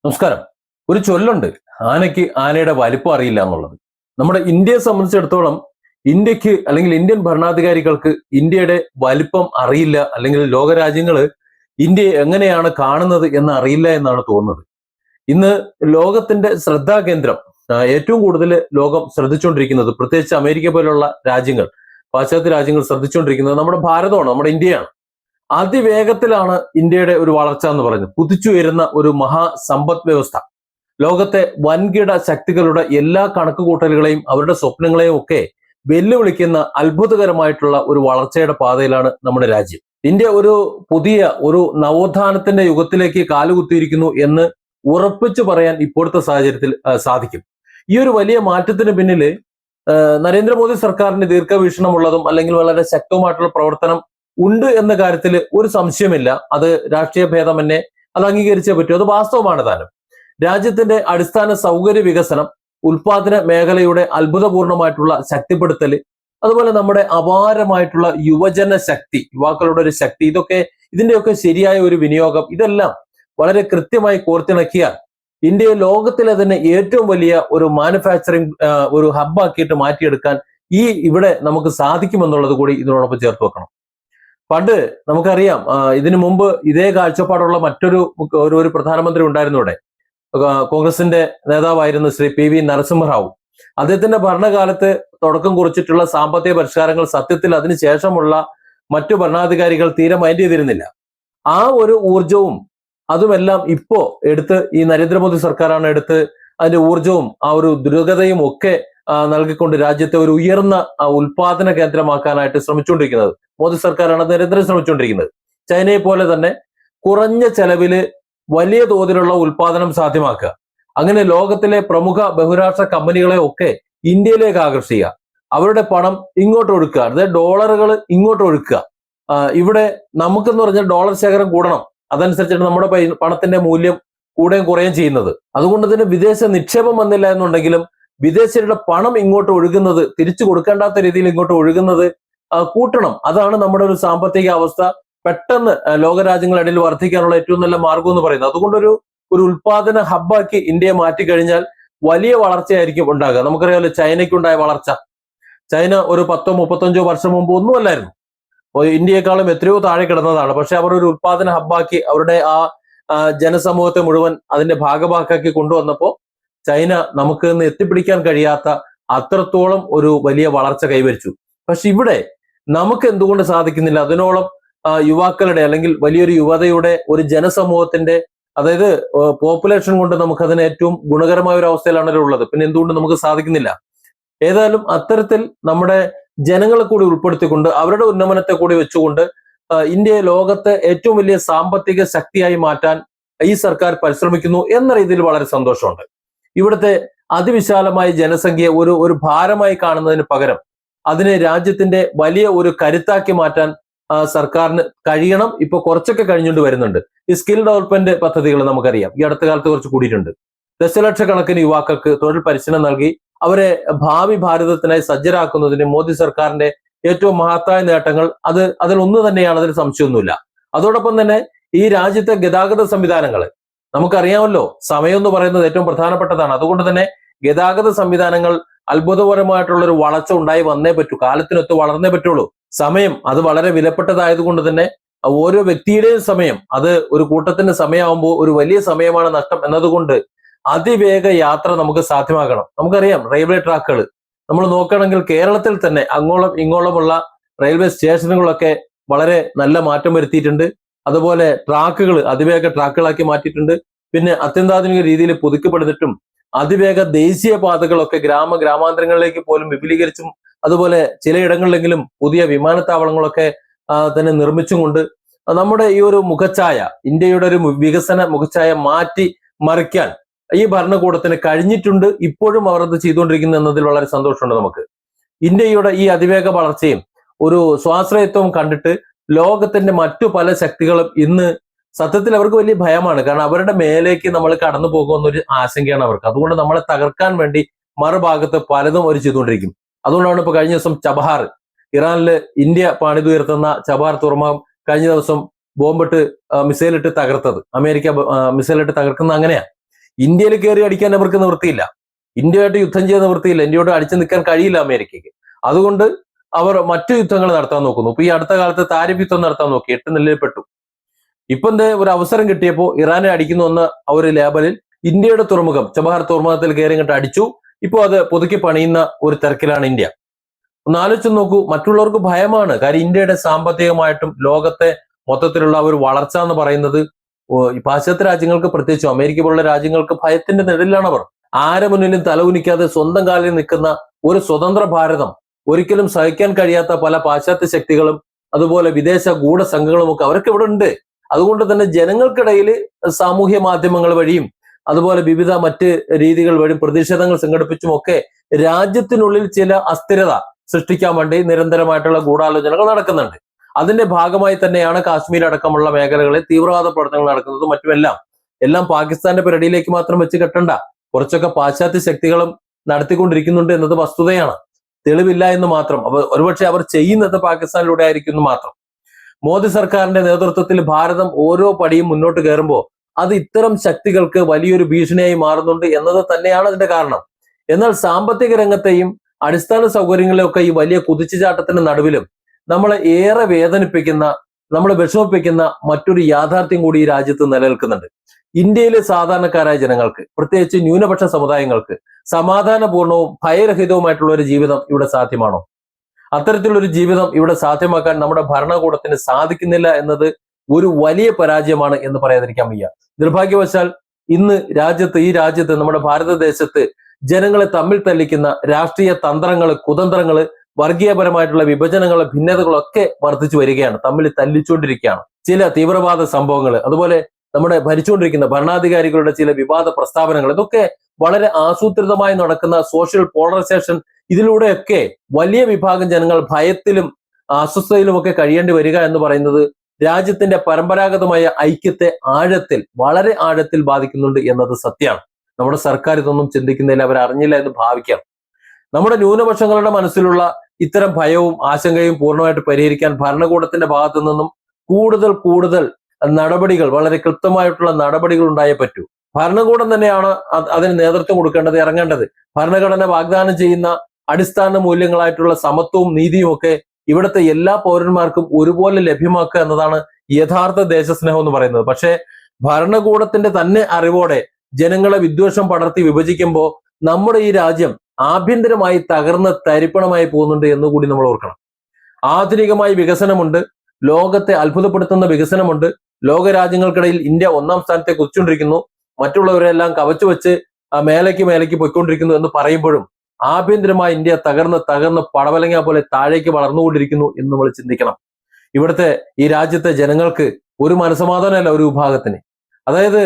നമസ്കാരം. ഒരു ചൊല്ലുണ്ട്, ആനയ്ക്ക് ആനയുടെ വലിപ്പം അറിയില്ല എന്നുള്ളത്. നമ്മുടെ ഇന്ത്യയെ സംബന്ധിച്ചിടത്തോളം ഇന്ത്യക്ക് അല്ലെങ്കിൽ ഇന്ത്യൻ ഭരണാധികാരികൾക്ക് ഇന്ത്യയുടെ വലിപ്പം അറിയില്ല, അല്ലെങ്കിൽ ലോകരാജ്യങ്ങൾ ഇന്ത്യയെ എങ്ങനെയാണ് കാണുന്നത് എന്ന് അറിയില്ല എന്നാണ് തോന്നുന്നത്. ഇന്ന് ലോകത്തിന്റെ ശ്രദ്ധാകേന്ദ്രം ഏറ്റവും കൂടുതൽ ലോകം ശ്രദ്ധിച്ചുകൊണ്ടിരിക്കുന്നത്, പ്രത്യേകിച്ച് അമേരിക്ക പോലുള്ള രാജ്യങ്ങൾ, പാശ്ചാത്യ രാജ്യങ്ങൾ ശ്രദ്ധിച്ചുകൊണ്ടിരിക്കുന്നത് നമ്മുടെ ഭാരതമാണ്, നമ്മുടെ ഇന്ത്യയാണ്. അതിവേഗത്തിലാണ് ഇന്ത്യയുടെ ഒരു വളർച്ച എന്ന് പറയുന്നത്. കുതിച്ചുയരുന്ന ഒരു മഹാസമ്പദ് വ്യവസ്ഥ. ലോകത്തെ വൻകിട ശക്തികളുടെ എല്ലാ കണക്കുകൂട്ടലുകളെയും അവരുടെ സ്വപ്നങ്ങളെയും ഒക്കെ വെല്ലുവിളിക്കുന്ന അത്ഭുതകരമായിട്ടുള്ള ഒരു വളർച്ചയുടെ പാതയിലാണ് നമ്മുടെ രാജ്യം. ഇന്ത്യ ഒരു പുതിയ ഒരു നവോത്ഥാനത്തിന്റെ യുഗത്തിലേക്ക് കാലുകുത്തിയിരിക്കുന്നു എന്ന് ഉറപ്പിച്ചു പറയാൻ ഇപ്പോഴത്തെ സാഹചര്യത്തിൽ സാധിക്കും. ഈ ഒരു വലിയ മാറ്റത്തിന് പിന്നിൽ നരേന്ദ്രമോദി സർക്കാരിന് ദീർഘവീക്ഷണമുള്ളതും അല്ലെങ്കിൽ വളരെ ശക്തവുമായിട്ടുള്ള പ്രവർത്തനം ഉണ്ട് എന്ന കാര്യത്തിൽ ഒരു സംശയമില്ല. അത് രാഷ്ട്രീയ ഭേദമന്യേ അത് അംഗീകരിച്ചേ പറ്റൂ. അത് വാസ്തവമാണ് താനും. രാജ്യത്തിന്റെ അടിസ്ഥാന സൗകര്യ വികസനം, ഉൽപാദന മേഖലയുടെ അത്ഭുതപൂർണമായിട്ടുള്ള ശക്തിപ്പെടുത്തൽ, അതുപോലെ നമ്മുടെ അപാരമായിട്ടുള്ള യുവജന ശക്തി, യുവാക്കളുടെ ഒരു ശക്തി, ഇതിന്റെയൊക്കെ ശരിയായ ഒരു വിനിയോഗം, ഇതെല്ലാം വളരെ കൃത്യമായി കോർത്തിണക്കിയാൽ ഇന്ത്യയെ ലോകത്തിലെ തന്നെ ഏറ്റവും വലിയ ഒരു മാനുഫാക്ചറിങ് ഒരു ഹബ്ബാക്കിയിട്ട് മാറ്റിയെടുക്കാൻ ഇവിടെ നമുക്ക് സാധിക്കുമെന്നുള്ളത് കൂടി ഇതിനോടൊപ്പം ചേർത്ത് വെക്കണം. പണ്ട് നമുക്കറിയാം, ഇതിനു മുമ്പ് ഇതേ കാഴ്ചപ്പാടുള്ള ഒരു പ്രധാനമന്ത്രി ഉണ്ടായിരുന്നു ഇവിടെ. കോൺഗ്രസിന്റെ നേതാവായിരുന്നു ശ്രീ PV നരസിംഹറാവു. അദ്ദേഹത്തിന്റെ ഭരണകാലത്ത് തുടക്കം കുറിച്ചിട്ടുള്ള സാമ്പത്തിക പരിഷ്കാരങ്ങൾ സത്യത്തിൽ അതിനുശേഷമുള്ള മറ്റു ഭരണാധികാരികൾ തീരെ മൈൻഡ് ചെയ്തിരുന്നില്ല. ആ ഒരു ഊർജവും അതുമെല്ലാം ഇപ്പോ എടുത്ത് ഈ നരേന്ദ്രമോദി സർക്കാരാണ് എടുത്ത് അതിന്റെ ഊർജവും ആ ഒരു ദ്രുതഗതയും ഒക്കെ നൽകിക്കൊണ്ട് രാജ്യത്തെ ഒരു ഉയർന്ന ഉൽപാദന കേന്ദ്രമാക്കാനായിട്ട് ശ്രമിച്ചുകൊണ്ടിരിക്കുന്നത്. മോദി സർക്കാരാണ് നിരന്തരം ശ്രമിച്ചുകൊണ്ടിരിക്കുന്നത്. ചൈനയെ പോലെ തന്നെ കുറഞ്ഞ ചെലവില് വലിയ തോതിലുള്ള ഉൽപാദനം സാധ്യമാക്കുക. അങ്ങനെ ലോകത്തിലെ പ്രമുഖ ബഹുരാഷ്ട്ര കമ്പനികളെ ഒക്കെ ഇന്ത്യയിലേക്ക് ആകർഷിക്കുക. അവരുടെ പണം ഇങ്ങോട്ട് ഒഴുക്കുക, അതായത് ഡോളറുകൾ ഇങ്ങോട്ട് ഒഴുക്കുക. ഇവിടെ നമുക്കെന്ന് പറഞ്ഞാൽ ഡോളർ ശേഖരം കൂടണം. അതനുസരിച്ചാണ് നമ്മുടെ പണത്തിന്റെ മൂല്യം കൂടുകയും കുറയുകയും ചെയ്യുന്നത്. അതുകൊണ്ട് തന്നെ വിദേശ നിക്ഷേപം വന്നില്ല എന്നുണ്ടെങ്കിലും വിദേശികളുടെ പണം ഇങ്ങോട്ട് ഒഴുകുന്നത്, തിരിച്ചു കൊടുക്കേണ്ടാത്ത രീതിയിൽ ഇങ്ങോട്ട് ഒഴുകുന്നത് കൂട്ടണം. അതാണ് നമ്മുടെ ഒരു സാമ്പത്തിക അവസ്ഥ പെട്ടെന്ന് ലോകരാജ്യങ്ങളിടയിൽ വർദ്ധിക്കാനുള്ള ഏറ്റവും നല്ല മാർഗം എന്ന് പറയുന്നത്. അതുകൊണ്ടൊരു ഉൽപാദന ഹബ്ബാക്കി ഇന്ത്യയെ മാറ്റിക്കഴിഞ്ഞാൽ വലിയ വളർച്ചയായിരിക്കും ഉണ്ടാകുക. നമുക്കറിയാമല്ലോ ചൈനയ്ക്കുണ്ടായ വളർച്ച. ചൈന ഒരു 10-35 വർഷം മുമ്പ് ഒന്നുമല്ലായിരുന്നു, ഇന്ത്യയെക്കാളും എത്രയോ താഴെ കിടന്നതാണ്. പക്ഷെ അവർ ഒരു ഉൽപാദന ഹബ്ബാക്കി അവരുടെ ജനസമൂഹത്തെ മുഴുവൻ അതിന്റെ ഭാഗഭാക്കാക്കി കൊണ്ടുവന്നപ്പോൾ ചൈന നമുക്ക് ഇന്ന് എത്തിപ്പിടിക്കാൻ കഴിയാത്ത അത്രത്തോളം ഒരു വലിയ വളർച്ച കൈവരിച്ചു. പക്ഷെ ഇവിടെ നമുക്ക് എന്തുകൊണ്ട് സാധിക്കുന്നില്ല? അതിനോളം യുവാക്കളുടെ അല്ലെങ്കിൽ വലിയൊരു യുവതയുടെ ഒരു ജനസമൂഹത്തിന്റെ, അതായത് പോപ്പുലേഷൻ കൊണ്ട് നമുക്ക് അതിന് ഏറ്റവും ഗുണകരമായ ഒരു അവസ്ഥയിലാണല്ലോ ഉള്ളത്. പിന്നെ എന്തുകൊണ്ട് നമുക്ക് സാധിക്കുന്നില്ല? ഏതായാലും അത്തരത്തിൽ നമ്മുടെ ജനങ്ങളെ കൂടി ഉൾപ്പെടുത്തിക്കൊണ്ട് അവരുടെ ഉന്നമനത്തെ കൂടി വെച്ചുകൊണ്ട് ഇന്ത്യയെ ലോകത്തെ ഏറ്റവും വലിയ സാമ്പത്തിക ശക്തിയായി മാറ്റാൻ ഈ സർക്കാർ പരിശ്രമിക്കുന്നു എന്ന രീതിയിൽ വളരെ സന്തോഷമുണ്ട്. ഇവിടുത്തെ അതിവിശാലമായ ജനസംഖ്യ ഒരു ഭാരമായി കാണുന്നതിന് പകരം അതിനെ രാജ്യത്തിന്റെ വലിയ ഒരു കരുത്താക്കി മാറ്റാൻ സർക്കാരിന് കഴിയണം. ഇപ്പൊ കുറച്ചൊക്കെ കഴിഞ്ഞുകൊണ്ട് വരുന്നുണ്ട്. ഈ സ്കിൽ ഡെവലപ്മെന്റ് പദ്ധതികൾ നമുക്കറിയാം ഈ അടുത്ത കാലത്ത് കുറച്ച് കൂടിയിട്ടുണ്ട്. ദശലക്ഷക്കണക്കിന് യുവാക്കൾക്ക് തൊഴിൽ പരിശീലനം നൽകി അവരെ ഭാവി ഭാരതത്തിനായി സജ്ജരാക്കുന്നതിന് മോദി സർക്കാരിന്റെ ഏറ്റവും മഹത്തായ നേട്ടങ്ങൾ അതിലൊന്നു തന്നെയാണ്, അതിൽ സംശയമൊന്നുമില്ല. അതോടൊപ്പം തന്നെ ഈ രാജ്യത്തെ ഗതാഗത സംവിധാനങ്ങൾ നമുക്കറിയാമല്ലോ, സമയം എന്ന് പറയുന്നത് ഏറ്റവും പ്രധാനപ്പെട്ടതാണ്. അതുകൊണ്ട് തന്നെ ഗതാഗത സംവിധാനങ്ങൾ അത്ഭുതപരമായിട്ടുള്ള ഒരു വളർച്ച ഉണ്ടായി വന്നേ പറ്റൂ, കാലത്തിനൊത്ത് വളർന്നേ പറ്റുള്ളൂ. സമയം അത് വളരെ വിലപ്പെട്ടതായതുകൊണ്ട് തന്നെ ഓരോ വ്യക്തിയുടെയും സമയം അത് ഒരു കൂട്ടത്തിന്റെ സമയമാകുമ്പോൾ ഒരു വലിയ സമയമാണ് നഷ്ടം എന്നതുകൊണ്ട് അതിവേഗ യാത്ര നമുക്ക് സാധ്യമാകണം. നമുക്കറിയാം റെയിൽവേ ട്രാക്കുകൾ നമ്മൾ നോക്കുകയാണെങ്കിൽ കേരളത്തിൽ തന്നെ അങ്ങോളം ഇങ്ങോളമുള്ള റെയിൽവേ സ്റ്റേഷനുകളൊക്കെ വളരെ നല്ല മാറ്റം വരുത്തിയിട്ടുണ്ട്. അതുപോലെ ട്രാക്കുകൾ അതിവേഗ ട്രാക്കുകളാക്കി മാറ്റിയിട്ടുണ്ട്. പിന്നെ അത്യന്താധുനിക രീതിയിൽ പുതുക്കപ്പെടുന്നിട്ടും അതിവേഗ ദേശീയ പാതകളൊക്കെ ഗ്രാമാന്തരങ്ങളിലേക്ക് പോലും വിപുലീകരിച്ചും അതുപോലെ ചിലയിടങ്ങളിലെങ്കിലും പുതിയ വിമാനത്താവളങ്ങളൊക്കെ തന്നെ നിർമ്മിച്ചും കൊണ്ട് നമ്മുടെ ഈ ഒരു മുഖച്ഛായ, ഇന്ത്യയുടെ ഒരു വികസന മുഖച്ഛായ മാറ്റി മറിക്കാൻ ഈ ഭരണകൂടത്തിന് കഴിഞ്ഞിട്ടുണ്ട്. ഇപ്പോഴും അവർ അത് ചെയ്തുകൊണ്ടിരിക്കുന്നു എന്നതിൽ വളരെ സന്തോഷമുണ്ട് നമുക്ക്. ഇന്ത്യയുടെ ഈ അതിവേഗ വളർച്ചയും ഒരു സ്വാശ്രയത്വവും കണ്ടിട്ട് ലോകത്തിന്റെ മറ്റു പല ശക്തികളും ഇന്ന് സത്യത്തിൽ അവർക്ക് വലിയ ഭയമാണ്. കാരണം അവരുടെ മേലേക്ക് നമ്മൾ കടന്നു പോകുമെന്നൊരു ആശങ്കയാണ് അവർക്ക്. അതുകൊണ്ട് നമ്മളെ തകർക്കാൻ വേണ്ടി മറുഭാഗത്ത് പലതും അവർ ചെയ്തുകൊണ്ടിരിക്കും. അതുകൊണ്ടാണ് ഇപ്പൊ കഴിഞ്ഞ ദിവസം ചബഹാർ, ഇറാനില് ഇന്ത്യ പണിതുയർത്തുന്ന ചബഹാർ തുറമുഖം കഴിഞ്ഞ ദിവസം ബോംബിട്ട് മിസൈലിട്ട് തകർത്തത്. അമേരിക്ക മിസൈലിട്ട് തകർക്കുന്ന അങ്ങനെയാ. ഇന്ത്യയിൽ കയറി അടിക്കാൻ അവർക്ക് നിവൃത്തിയില്ല. ഇന്ത്യയായിട്ട് യുദ്ധം ചെയ്യാൻ നിവൃത്തിയില്ല. ഇന്ത്യയോട് അടിച്ചു നിൽക്കാൻ കഴിയില്ല അമേരിക്കയ്ക്ക്. അതുകൊണ്ട് അവർ മറ്റു യുദ്ധങ്ങൾ നടത്താൻ നോക്കുന്നു. ഇപ്പൊ ഈ അടുത്ത കാലത്ത് താരിഫ് യുദ്ധം നടത്താൻ നോക്കി, 8 നിലയിൽ പെട്ടു. ഇപ്പൊ ഒരു അവസരം കിട്ടിയപ്പോ ഇറാനെ അടിക്കുന്നു എന്ന ഒരു ലേബലിൽ ഇന്ത്യയുടെ തുറമുഖം ചബഹാർ തുറമുഖത്തിൽ കയറി ഇങ്ങോട്ട് അടിച്ചു. ഇപ്പോ അത് പുതുക്കി പണിയുന്ന ഒരു തിരക്കിലാണ് ഇന്ത്യ. ഒന്ന് ആലോചിച്ച് നോക്കൂ. മറ്റുള്ളവർക്ക് ഭയമാണ്. കാര്യം ഇന്ത്യയുടെ സാമ്പത്തികമായിട്ടും ലോകത്തെ മൊത്തത്തിലുള്ള ഒരു വളർച്ച എന്ന് പറയുന്നത് പാശ്ചാത്യ രാജ്യങ്ങൾക്ക്, പ്രത്യേകിച്ചും അമേരിക്ക പോലുള്ള രാജ്യങ്ങൾക്ക് ഭയത്തിന്റെ നിഴലിലാണ് അവർ. ആരെ മുന്നിലും തലകുനിക്കാതെ സ്വന്തം കാലിൽ നിൽക്കുന്ന ഒരു സ്വതന്ത്ര ഭാരതം ഒരിക്കലും സഹിക്കാൻ കഴിയാത്ത പല പാശ്ചാത്യ ശക്തികളും അതുപോലെ വിദേശ ഗൂഢസംഘങ്ങളും ഒക്കെ അവർക്ക് ഇവിടെ ഉണ്ട്. അതുകൊണ്ട് തന്നെ ജനങ്ങൾക്കിടയിൽ സാമൂഹ്യ മാധ്യമങ്ങൾ വഴിയും അതുപോലെ വിവിധ മറ്റ് രീതികൾ വഴിയും പ്രതിഷേധങ്ങൾ സംഘടിപ്പിച്ചും ഒക്കെ രാജ്യത്തിനുള്ളിൽ ചില അസ്ഥിരത സൃഷ്ടിക്കാൻ വേണ്ടി നിരന്തരമായിട്ടുള്ള ഗൂഢാലോചനകൾ നടക്കുന്നുണ്ട്. അതിന്റെ ഭാഗമായി തന്നെയാണ് കാശ്മീർ അടക്കമുള്ള മേഖലകളിൽ തീവ്രവാദ പ്രവർത്തനങ്ങൾ നടക്കുന്നതും എല്ലാം പാകിസ്ഥാന്റെ പരിധിയിലേക്ക് മാത്രം വെച്ച് കെട്ടണ്ട. കുറച്ചൊക്കെ പാശ്ചാത്യ ശക്തികളും നടത്തിക്കൊണ്ടിരിക്കുന്നുണ്ട് എന്നത് വസ്തുതയാണ്. തെളിവില്ല എന്ന് മാത്രം. ഒരുപക്ഷെ അവർ ചെയ്യുന്നത് പാകിസ്ഥാനിലൂടെ ആയിരിക്കും എന്ന് മാത്രം. മോദി സർക്കാരിന്റെ നേതൃത്വത്തിൽ ഭാരതം ഓരോ പടിയും മുന്നോട്ട് കയറുമ്പോൾ അത് ഇത്തരം ശക്തികൾക്ക് വലിയൊരു ഭീഷണിയായി മാറുന്നുണ്ട് എന്നത് തന്നെയാണ് അതിന്റെ കാരണം. എന്നാൽ സാമ്പത്തിക രംഗത്തെയും അടിസ്ഥാന സൗകര്യങ്ങളിലൊക്കെ ഈ വലിയ കുതിച്ചുചാട്ടത്തിന്റെ നടുവിലും നമ്മളെ ഏറെ വേദനിപ്പിക്കുന്ന, നമ്മളെ വിഷമിപ്പിക്കുന്ന മറ്റൊരു യാഥാർത്ഥ്യം കൂടി ഈ രാജ്യത്ത് നിലനിൽക്കുന്നുണ്ട്. ഇന്ത്യയിലെ സാധാരണക്കാരായ ജനങ്ങൾക്ക്, പ്രത്യേകിച്ച് ന്യൂനപക്ഷ സമുദായങ്ങൾക്ക് സമാധാനപൂർണവും ഭയരഹിതവുമായിട്ടുള്ള ഒരു ജീവിതം ഇവിടെ സാധ്യമാണോ? അത്തരത്തിലൊരു ജീവിതം ഇവിടെ സാധ്യമാക്കാൻ നമ്മുടെ ഭരണകൂടത്തിന് സാധിക്കുന്നില്ല എന്നത് ഒരു വലിയ പരാജയമാണ് എന്ന് പറയാതിരിക്കാൻ വയ്യ. നിർഭാഗ്യവശാൽ ഇന്ന് ഈ രാജ്യത്ത് നമ്മുടെ ഭാരതദേശത്ത് ജനങ്ങളെ തമ്മിൽ തല്ലിക്കുന്ന രാഷ്ട്രീയ തന്ത്രങ്ങള്, കുതന്ത്രങ്ങള്, വർഗീയപരമായിട്ടുള്ള വിഭജനങ്ങള്, ഭിന്നതകളൊക്കെ വർദ്ധിച്ചു വരികയാണ്, തമ്മിൽ തല്ലിച്ചുകൊണ്ടിരിക്കുകയാണ്. ചില തീവ്രവാദ സംഭവങ്ങൾ, അതുപോലെ നമ്മുടെ ഭരിച്ചുകൊണ്ടിരിക്കുന്ന ഭരണാധികാരികളുടെ ചില വിവാദ പ്രസ്താവനകൾ, ഇതൊക്കെ വളരെ ആസൂത്രിതമായി നടക്കുന്ന സോഷ്യൽ പോളറൈസേഷൻ. ഇതിലൂടെയൊക്കെ വലിയ വിഭാഗം ജനങ്ങൾ ഭയത്തിലും അസ്വസ്ഥതയിലും ഒക്കെ കഴിയേണ്ടി വരിക എന്ന് പറയുന്നത് രാജ്യത്തിന്റെ പരമ്പരാഗതമായ ഐക്യത്തെ വളരെ ആഴത്തിൽ ബാധിക്കുന്നുണ്ട് എന്നത് സത്യമാണ്. നമ്മുടെ സർക്കാർ ഇതൊന്നും ചിന്തിക്കുന്നില്ല, അവർ അറിഞ്ഞില്ല എന്ന് ഭാവിക്കാം. നമ്മുടെ ന്യൂനപക്ഷങ്ങളുടെ മനസ്സിലുള്ള ഇത്തരം ഭയവും ആശങ്കയും പൂർണ്ണമായിട്ട് പരിഹരിക്കാൻ ഭരണകൂടത്തിന്റെ ഭാഗത്തു നിന്നും കൂടുതൽ നടപടികൾ, വളരെ കൃത്യമായിട്ടുള്ള നടപടികൾ ഉണ്ടായേ പറ്റൂ. ഭരണകൂടം തന്നെയാണ് അതിന് നേതൃത്വം കൊടുക്കേണ്ടത്, ഇറങ്ങേണ്ടത്. ഭരണഘടന വാഗ്ദാനം ചെയ്യുന്ന അടിസ്ഥാന മൂല്യങ്ങളായിട്ടുള്ള സമത്വവും നീതിയും ഒക്കെ ഇവിടുത്തെ എല്ലാ പൗരന്മാർക്കും ഒരുപോലെ ലഭ്യമാക്കുക എന്നതാണ് യഥാർത്ഥ ദേശസ്നേഹം എന്ന് പറയുന്നത്. പക്ഷേ ഭരണകൂടത്തിന്റെ തന്നെ അറിവോടെ ജനങ്ങളെ വിദ്വേഷം പടർത്തി വിഭജിക്കുമ്പോൾ നമ്മുടെ ഈ രാജ്യം ആഭ്യന്തരമായി തകർന്ന് തരിപ്പണമായി പോകുന്നുണ്ട് എന്നുകൂടി നമ്മൾ ഓർക്കണം. ആധുനികമായ വികസനമുണ്ട്, ലോകത്തെ അത്ഭുതപ്പെടുത്തുന്ന വികസനമുണ്ട്. ലോകരാജ്യങ്ങൾക്കിടയിൽ ഇന്ത്യ 1ാം സ്ഥാനത്തെ കുറിച്ചുകൊണ്ടിരിക്കുന്നു, മറ്റുള്ളവരെല്ലാം കവച്ചു വെച്ച് മേലേക്ക് പോയിക്കൊണ്ടിരിക്കുന്നു എന്ന് പറയുമ്പോഴും ആഭ്യന്തരമായി ഇന്ത്യ തകർന്ന് പടവലങ്ങ പോലെ താഴേക്ക് വളർന്നുകൊണ്ടിരിക്കുന്നു എന്ന് നമ്മൾ ചിന്തിക്കണം. ഇവിടുത്തെ ഈ രാജ്യത്തെ ജനങ്ങൾക്ക് ഒരു മനസമാധാനമല്ല ഒരു വിഭാഗത്തിന്. അതായത്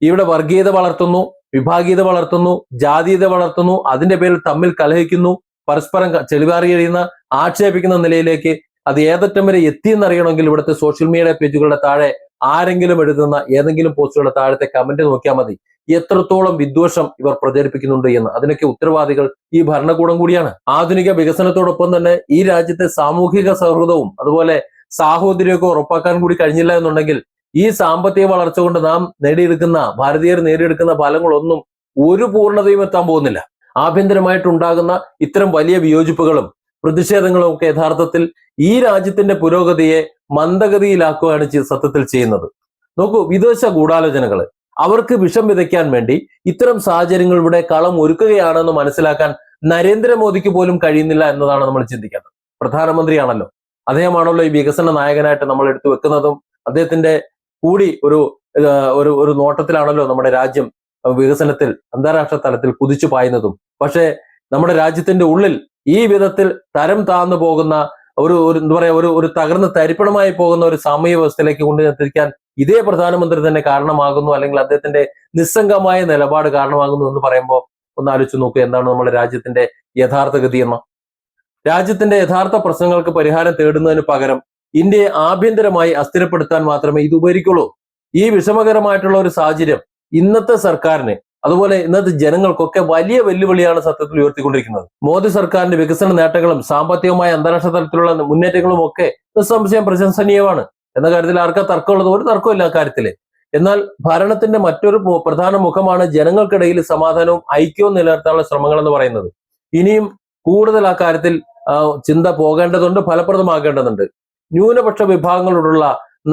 ഇവിടെ വർഗീയത വളർത്തുന്നു, വിഭാഗീയത വളർത്തുന്നു, ജാതീയത വളർത്തുന്നു, അതിന്റെ പേരിൽ തമ്മിൽ കലഹിക്കുന്നു, പരസ്പരം ചെളിവാറി കഴിയുന്ന ആക്ഷേപിക്കുന്ന നിലയിലേക്ക് അത് ഏതറ്റം വരെ എത്തിയെന്നറിയണമെങ്കിൽ ഇവിടുത്തെ സോഷ്യൽ മീഡിയ പേജുകളുടെ താഴെ ആരെങ്കിലും എഴുതുന്ന ഏതെങ്കിലും പോസ്റ്റുകളുടെ താഴത്തെ കമന്റ് നോക്കിയാൽ മതി എത്രത്തോളം വിദ്വേഷം ഇവർ പ്രചരിപ്പിക്കുന്നുണ്ട് എന്ന്. അതിനൊക്കെ ഉത്തരവാദികൾ ഈ ഭരണകൂടം കൂടിയാണ്. ആധുനിക വികസനത്തോടൊപ്പം തന്നെ ഈ രാജ്യത്തെ സാമൂഹിക സൗഹൃദവും അതുപോലെ സാഹോദര്യമൊക്കെ ഉറപ്പാക്കാൻ കൂടി കഴിഞ്ഞില്ല എന്നുണ്ടെങ്കിൽ ഈ സാമ്പത്തിക വളർച്ച കൊണ്ട് നാം ഭാരതീയർ നേടിയെടുക്കുന്ന ഫലങ്ങളൊന്നും ഒരു പൂർണ്ണതയും എത്താൻ പോകുന്നില്ല. ആഭ്യന്തരമായിട്ടുണ്ടാകുന്ന ഇത്തരം വലിയ വിയോജിപ്പുകളും പ്രതിഷേധങ്ങളും ഒക്കെ യഥാർത്ഥത്തിൽ ഈ രാജ്യത്തിന്റെ പുരോഗതിയെ മന്ദഗതിയിലാക്കുകയാണ് സത്യത്തിൽ ചെയ്യുന്നത്. നോക്കൂ, വിദേശ ഗൂഢാലോചനകൾ അവർക്ക് വിഷം വിതയ്ക്കാൻ വേണ്ടി ഇത്തരം സാഹചര്യങ്ങൾ ഇവിടെ കളം ഒരുക്കുകയാണെന്ന് മനസ്സിലാക്കാൻ നരേന്ദ്രമോദിക്ക് പോലും കഴിയുന്നില്ല എന്നതാണ് നമ്മൾ ചിന്തിക്കേണ്ടത്. പ്രധാനമന്ത്രിയാണല്ലോ, അദ്ദേഹമാണല്ലോ ഈ വികസന നായകനായിട്ട് നമ്മൾ എടുത്തു വെക്കുന്നതും അദ്ദേഹത്തിന്റെ കൂടി ഒരു നോട്ടത്തിലാണല്ലോ നമ്മുടെ രാജ്യം വികസനത്തിൽ അന്താരാഷ്ട്ര തലത്തിൽ കുതിച്ചു പായുന്നതും. പക്ഷേ നമ്മുടെ രാജ്യത്തിന്റെ ഉള്ളിൽ ഈ വിധത്തിൽ തരം താഴ്ന്നു പോകുന്ന ഒരു തകർന്ന് തരിപ്പണമായി പോകുന്ന ഒരു സാമൂഹ്യ വ്യവസ്ഥയിലേക്ക് കൊണ്ടുവന്നിരിക്കാൻ ഇതേ പ്രധാനമന്ത്രി തന്നെ കാരണമാകുന്നു, അല്ലെങ്കിൽ അദ്ദേഹത്തിന്റെ നിസ്സംഗമായ നിലപാട് കാരണമാകുന്നു എന്ന് പറയുമ്പോൾ ഒന്ന് ആലോചിച്ച് നോക്കുക, എന്താണ് നമ്മുടെ രാജ്യത്തിന്റെ യഥാർത്ഥ ഗതി എന്ന. രാജ്യത്തിന്റെ യഥാർത്ഥ പ്രശ്നങ്ങൾക്ക് പരിഹാരം തേടുന്നതിന് പകരം ഇന്ത്യയെ ആഭ്യന്തരമായി അസ്ഥിരപ്പെടുത്താൻ മാത്രമേ ഇത് ഉപകരിക്കുള്ളൂ. ഈ വിഷമകരമായിട്ടുള്ള ഒരു സാഹചര്യം ഇന്നത്തെ സർക്കാരിന് അതുപോലെ ഇന്നത്തെ ജനങ്ങൾക്കൊക്കെ വലിയ വെല്ലുവിളിയാണ് സത്യത്തിൽ ഉയർത്തിക്കൊണ്ടിരിക്കുന്നത്. മോദി സർക്കാരിന്റെ വികസന നേട്ടങ്ങളും സാമ്പത്തികമായ അന്താരാഷ്ട്ര തലത്തിലുള്ള മുന്നേറ്റങ്ങളും ഒക്കെ നിസ്സംശയം പ്രശംസനീയമാണ് എന്ന കാര്യത്തിൽ ആർക്കാ തർക്കമുള്ളത്? ഒരു തർക്കമില്ല കാര്യത്തില്. എന്നാൽ ഭരണത്തിന്റെ മറ്റൊരു പ്രധാന മുഖമാണ് ജനങ്ങൾക്കിടയിൽ സമാധാനവും ഐക്യവും നിലനിർത്താനുള്ള ശ്രമങ്ങൾ എന്ന് പറയുന്നത്. ഇനിയും കൂടുതൽ ആ കാര്യത്തിൽ ചിന്ത പോകേണ്ടതുണ്ട്, ഫലപ്രദമാകേണ്ടതുണ്ട്. ന്യൂനപക്ഷ വിഭാഗങ്ങളോടുള്ള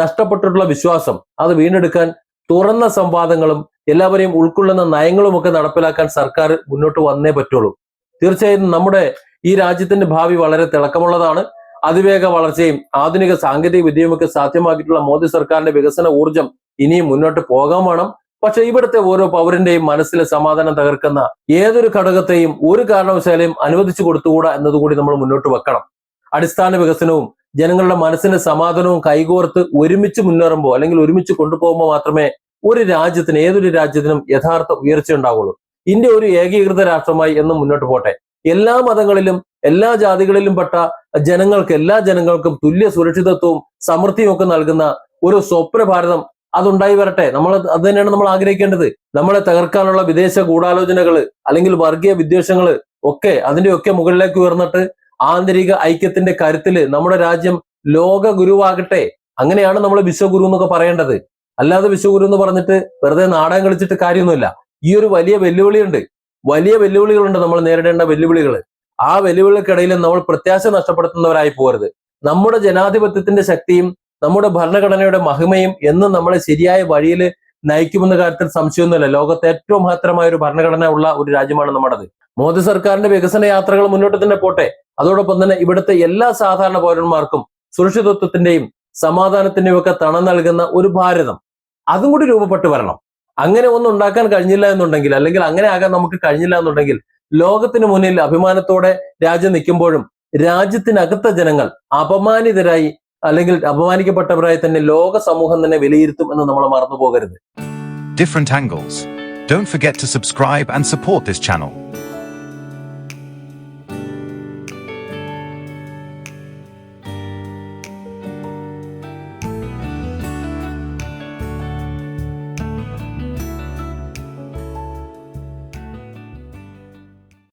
നഷ്ടപ്പെട്ടിട്ടുള്ള വിശ്വാസം അത് വീണ്ടെടുക്കാൻ തുറന്ന സംവാദങ്ങളും എല്ലാവരെയും ഉൾക്കൊള്ളുന്ന നയങ്ങളും ഒക്കെ നടപ്പിലാക്കാൻ സർക്കാർ മുന്നോട്ട് വന്നേ പറ്റുള്ളൂ. തീർച്ചയായും നമ്മുടെ ഈ രാജ്യത്തിന്റെ ഭാവി വളരെ തിളക്കമുള്ളതാണ്. അതിവേഗ വളർച്ചയും ആധുനിക സാങ്കേതിക വിദ്യയുമൊക്കെ സാധ്യമാക്കിയിട്ടുള്ള മോദി സർക്കാരിന്റെ വികസന ഊർജം ഇനിയും മുന്നോട്ട് പോകാൻ വേണം. പക്ഷെ ഇവിടുത്തെ ഓരോ പൗരന്റെയും മനസ്സിലെ സമാധാനം തകർക്കുന്ന ഏതൊരു ഘടകത്തെയും ഒരു കാരണവശാലെയും അനുവദിച്ചു കൊടുത്തുകൂടാ എന്നതുകൂടി നമ്മൾ മുന്നോട്ട് വെക്കണം. അടിസ്ഥാന വികസനവും ജനങ്ങളുടെ മനസ്സിന്റെ സമാധാനവും കൈകോർത്ത് ഒരുമിച്ച് മുന്നേറുമ്പോൾ അല്ലെങ്കിൽ ഒരുമിച്ച് കൊണ്ടുപോകുമ്പോൾ മാത്രമേ ഒരു രാജ്യത്തിന്, ഏതൊരു രാജ്യത്തിനും യഥാർത്ഥ ഉയർച്ച ഉണ്ടാവുള്ളൂ. ഇന്ത്യ ഒരു ഏകീകൃത രാഷ്ട്രമായി എന്നും മുന്നോട്ട് പോട്ടെ. എല്ലാ മതങ്ങളിലും എല്ലാ ജാതികളിലും പെട്ട എല്ലാ ജനങ്ങൾക്കും തുല്യ സുരക്ഷിതത്വവും സമൃദ്ധിയും ഒക്കെ നൽകുന്ന ഒരു സ്വപ്ന ഭാരതം അതുണ്ടായി വരട്ടെ. അത് തന്നെയാണ് നമ്മൾ ആഗ്രഹിക്കേണ്ടത്. നമ്മളെ തകർക്കാനുള്ള വിദേശ ഗൂഢാലോചനകള് അല്ലെങ്കിൽ വർഗീയ വിദ്വേഷങ്ങള് ഒക്കെ അതിന്റെയൊക്കെ മുകളിലേക്ക് ഉയർന്നിട്ട് ആന്തരിക ഐക്യത്തിന്റെ കരുത്തില് നമ്മുടെ രാജ്യം ലോക ഗുരുവാകട്ടെ. അങ്ങനെയാണ് നമ്മൾ വിശ്വഗുരു എന്നൊക്കെ പറയേണ്ടത്. അല്ലാതെ വിശ്വഗുരു എന്ന് പറഞ്ഞിട്ട് വെറുതെ നാടകം കളിച്ചിട്ട് കാര്യമൊന്നുമില്ല. ഈ ഒരു വലിയ വെല്ലുവിളികളുണ്ട് നമ്മൾ നേരിടേണ്ട വെല്ലുവിളികൾ. ആ വെല്ലുവിളികൾക്കിടയിൽ നമ്മൾ പ്രത്യാശ നഷ്ടപ്പെടുത്തുന്നവരായി പോകരുത്. നമ്മുടെ ജനാധിപത്യത്തിന്റെ ശക്തിയും നമ്മുടെ ഭരണഘടനയുടെ മഹിമയും എന്നും നമ്മളെ ശരിയായ വഴിയിൽ നയിക്കുമെന്ന കാര്യത്തിൽ സംശയമൊന്നുമില്ല. ലോകത്തെ ഏറ്റവും മഹത്തരമായ ഒരു ഭരണഘടന ഉള്ള ഒരു രാജ്യമാണ് നമ്മുടേത്. മോദി സർക്കാരിന്റെ വികസന യാത്രകൾ മുന്നോട്ട് തന്നെ പോട്ടെ. അതോടൊപ്പം തന്നെ ഇവിടുത്തെ എല്ലാ സാധാരണ പൗരന്മാർക്കും സുരക്ഷിതത്വത്തിന്റെയും സമാധാനത്തിന്റെയും ഒക്കെ തണം നൽകുന്ന ഒരു ഭാരതം അതും കൂടി രൂപപ്പെട്ടു വരണം. അങ്ങനെ ഒന്നും ഉണ്ടാക്കാൻ കഴിഞ്ഞില്ല എന്നുണ്ടെങ്കിൽ, അല്ലെങ്കിൽ അങ്ങനെ ആകാൻ നമുക്ക് കഴിഞ്ഞില്ല എന്നുണ്ടെങ്കിൽ, ലോകത്തിന് മുന്നിൽ അഭിമാനത്തോടെ രാജ്യം നിൽക്കുമ്പോഴും രാജ്യത്തിനകത്ത ജനങ്ങൾ അപമാനിതരായി അല്ലെങ്കിൽ അപമാനിക്കപ്പെട്ടവരായി തന്നെ ലോക സമൂഹം തന്നെ വിലയിരുത്തും എന്ന് നമ്മൾ മറന്നു പോകരുത്. Different angles. Don't forget to subscribe and support this channel.